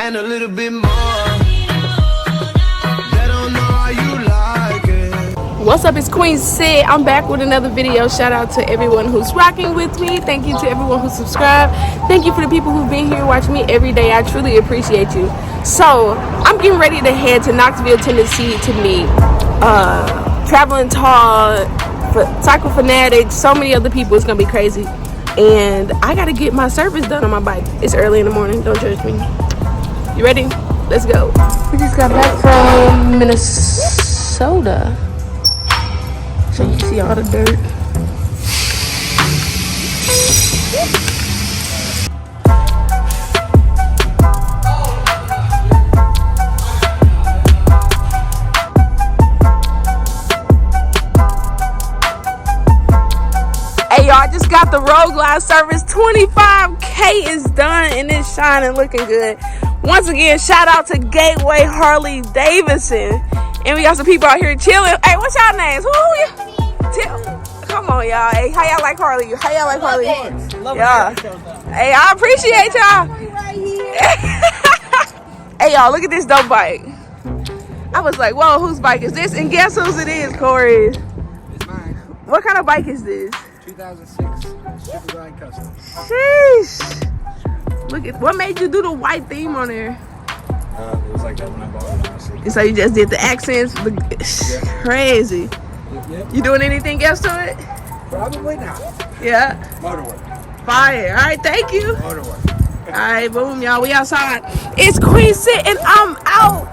and a little bit more. They don't know how you like it. What's up, it's QueenSit. I'm back with another video. Shout out to everyone who's rocking with me. Thank you to everyone who subscribed. Thank you for the people who've been here watching me every day. I truly appreciate you. So I'm getting ready to head to Knoxville, Tennessee to meet Traveling Tall, Cycle Fanatics, so many other people. It's gonna be crazy. And I gotta get my service done on my bike. It's early in the morning, don't judge me. You ready? Let's go. We just got back from Minnesota. So you can see all the dirt. Hey y'all, I just got the Road Glide service. 25K is done and it's shining, looking good. Once again, shout out to Gateway Harley-Davidson. And we got some people out here chilling. Hey, what's y'all names? Who are you? Come on, y'all. Hey, how y'all like Harley? How y'all like Harley? Yeah. Hey, I appreciate y'all. Hey, y'all, look at this dope bike. I was like, whoa, whose bike is this? And guess whose it is, Corey? It's mine. What kind of bike is this? 2006 Super Glide Custom. Sheesh. Look at, what made you do the white theme on there? It was like that when I bought it, honestly. So you just did the accents? Yeah. Crazy. Yep. You doing anything else to it? Probably not. Yeah. Motorwork. Fire. All right, thank you. Motorwork. All right, boom, y'all. We outside. It's QueenSit and I'm out.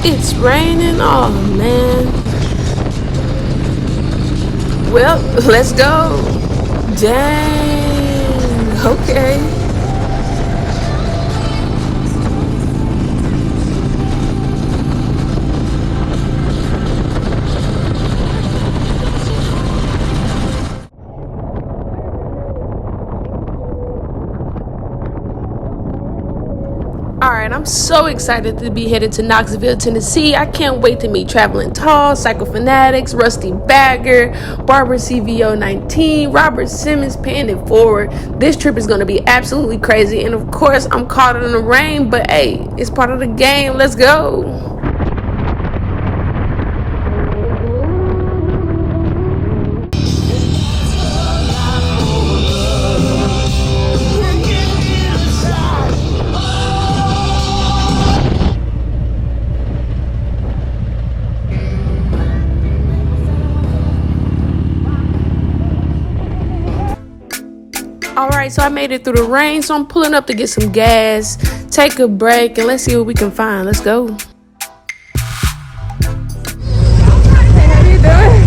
It's raining, oh man. Well, let's go. Dang, okay. Alright, I'm so excited to be headed to Knoxville, Tennessee. I can't wait to meet Traveling Tall, Cycle Fanatics, Rusty Bagger, Barbara CVO 19, Robert Simmons paying it forward. This trip is going to be absolutely crazy. And of course, I'm caught in the rain, but hey, it's part of the game. Let's go. Alright, so I made it through the rain, so I'm pulling up to get some gas, take a break, and let's see what we can find. Let's go. Hey, how you doing?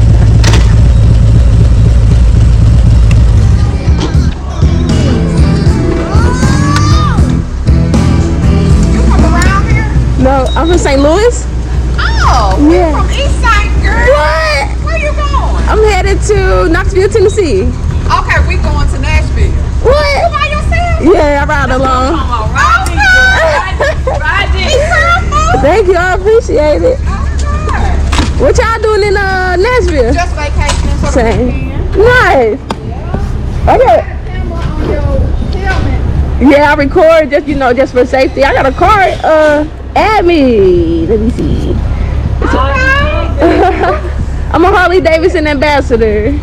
You from around here? No, I'm from St. Louis. Oh, Yeah. from East Side, girl. What? Where you going? I'm headed to Knoxville, Tennessee. Okay, we going to Nashville. You What? by yourself? Yeah, I ride along. Thank you, I appreciate it. What y'all doing in Nashville? Just vacationing for the Same. weekend. Nice. Okay. Camera on your helmet. Yeah, I record just, just for safety. I got a card. Add me. Let me see. I'm a Harley-Davidson ambassador.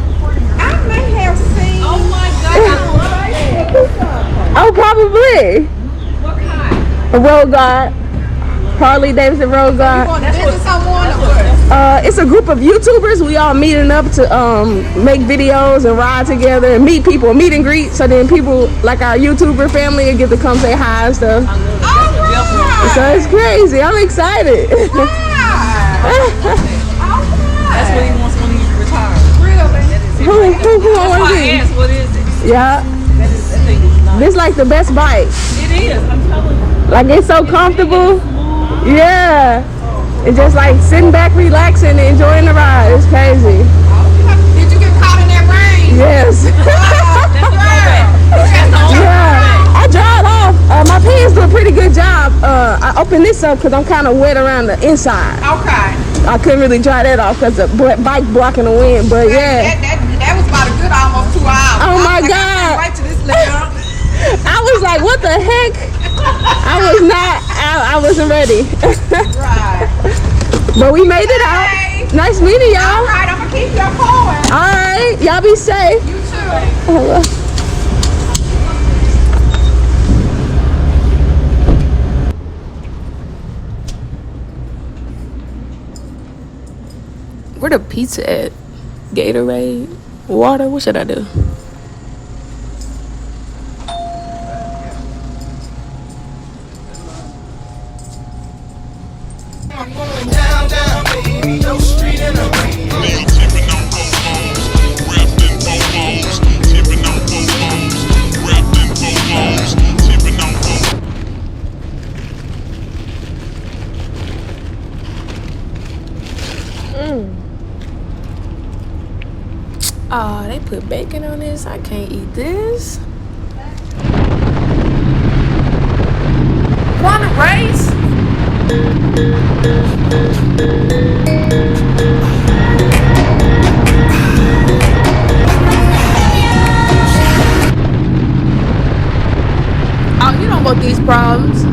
I may have seen. Oh my God. Oh, probably. What kind? A Road Glide. Harley-Davidson Road Glide. You want to visit someone or what? It's a group of YouTubers. We all meeting up to make videos and ride together and meet people, meet and greet. So then people like our YouTuber family will get to come say hi and stuff. So it's crazy. I'm excited. That's what he wants when he's retired. Really? Who I want to be? What is it? Yeah. That thing is nice. This like the best bike. It is. I'm telling you. Like it's so comfortable. Yeah. and just like sitting back, relaxing, and enjoying the ride. It's crazy. Did you get caught in that rain? Yes. Yeah. I dried off. My pants do a pretty good job. I opened this up because I'm kind of wet around the inside. Okay. I couldn't really dry that off because the bike blocking the wind. But yeah. That was about a good almost 2 hours. Oh my I was like, God. I can't wait to this later. I was like, what the heck? I wasn't ready. Right. But we made it out. Hey. Nice meeting y'all. All right, I'm gonna keep you going. All right, y'all be safe. You too. Hello. Where the pizza at? Gatorade? Water? What should I do? Down, down, baby. No street in the rain. Tipping on bobos, wrapped in bobos, tipping on bobos, wrapped in bobos, tipping on bobos. Oh, they put bacon on this. I can't eat this. Wanna race? Oh, you don't want these problems.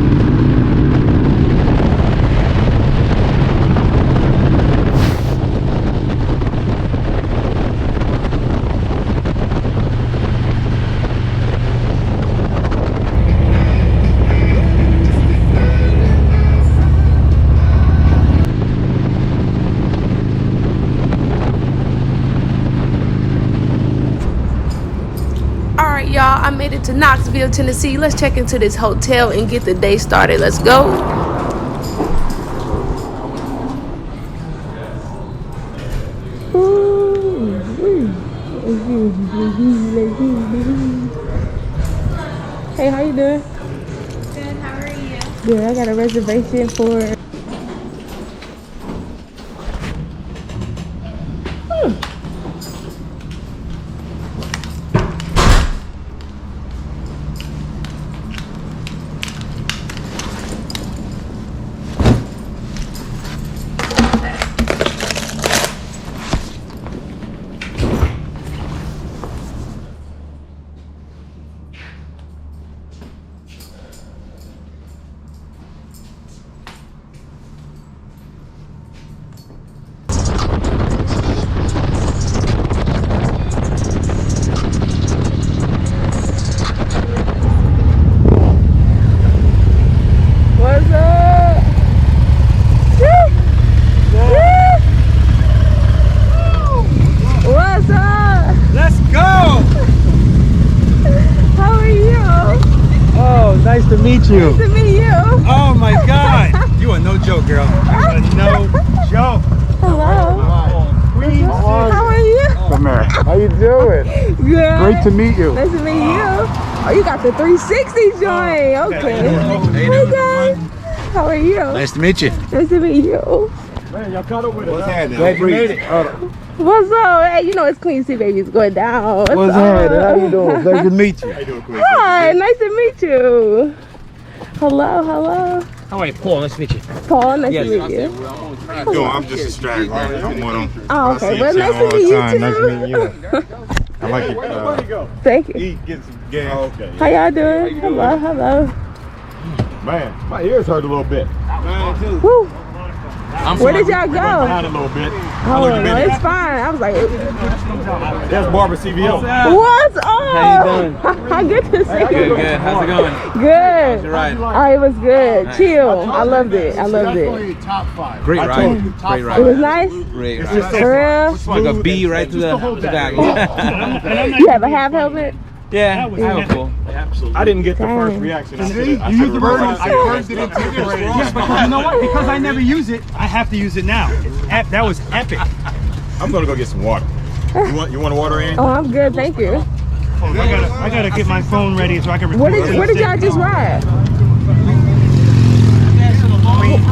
Y'all, I made it to Knoxville, Tennessee. Let's check into this hotel and get the day started. Let's go. Hey, how you doing? Good, how are you? Good, I got a reservation for Nice to meet you. Nice to meet you. Oh my God. You are no joke, girl. You are no joke. Hello. QueenSit. How are you? Come here. How you doing? Good. Great to meet you. Nice to meet you. Oh, you got the 360 joint. Okay. Hey guys. How are you? Nice to meet you. Nice to meet you. Man, y'all caught up with us. What's happening? Glad you made it. What's up? Hey, you know it's QueenSit, baby. It's going down. What's happening? How you doing? Pleasure to meet you. How you doing, Queen? Hi, nice to meet you. Hello, hello. How are you, Paul? Nice to meet you. Paul, nice to meet you. No, I'm just a straggler. I'm one of them. Oh, okay. Well, nice to meet you too. I like it. Thank you. Eat, get some gas. Oh, okay. How y'all doing? Hello, hello. Man, my ears hurt a little bit. Mine too. Woo. Where did y'all go? Down a little bit. Oh, no, it's fine. I was like, That's Barber CVO. what's up? How you doing? How good to see you. Good, good. How's it going? Good. Your ride? Oh, it was good. Chill. I loved it. I loved it. Great ride. Great It ride. was nice. Great For ride. real. It's like a bee right to the back. You have a half helmet? Yeah, I have a full. I didn't get the Dang. first reaction. I You should've used the bird. reversed I it. cursed it into the Yeah, because you know what? Because I never use it, I have to use it now. That was epic. I'm gonna go get some water. You want water, Annie? Oh, I'm good. Thank you. I gotta get my phone ready so I can record. Where did y'all just ride?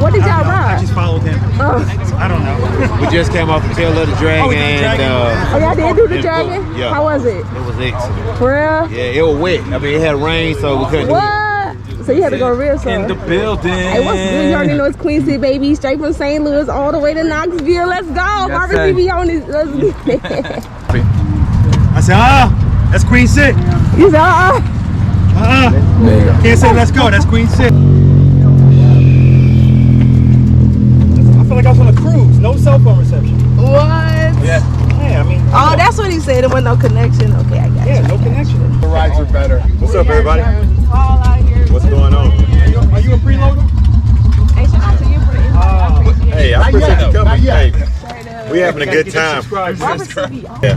What did y'all I ride? just followed him. I don't know. We just came off the tail of the dragon. we did the dragon. Oh, y'all did do the dragon? Yeah. How was it? It was excellent. For real? Yeah, it was wet. I mean, it had rain, so we couldn't do it. What? So you had to go real slow. In the building. Hey, what's good? You already know it's QueenSit, baby. Straight from St. Louis all the way to Knoxville. Let's go. Barbara sir. TV on this. Let's get it. I said, that's QueenSit. You said, Can't say let's go. That's QueenSit. I feel like I was on a cruise. No cell phone reception. What? Yeah, I mean. Oh, that's what he said. There was no connection. Okay, I got you. Yeah, no connection. The rides are better. What's up, everybody? All out here. What's going on? Are you a preloader? Hey, shout out to you for the invite. Hey, I appreciate you coming. yet. Hey, we having a good time. Barbara TV. Yeah.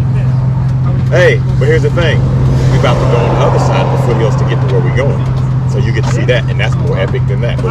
Hey, but here's the thing. We about to go on the other side of the foothills to get to where we're going. So you get to see that, and that's more epic than that. But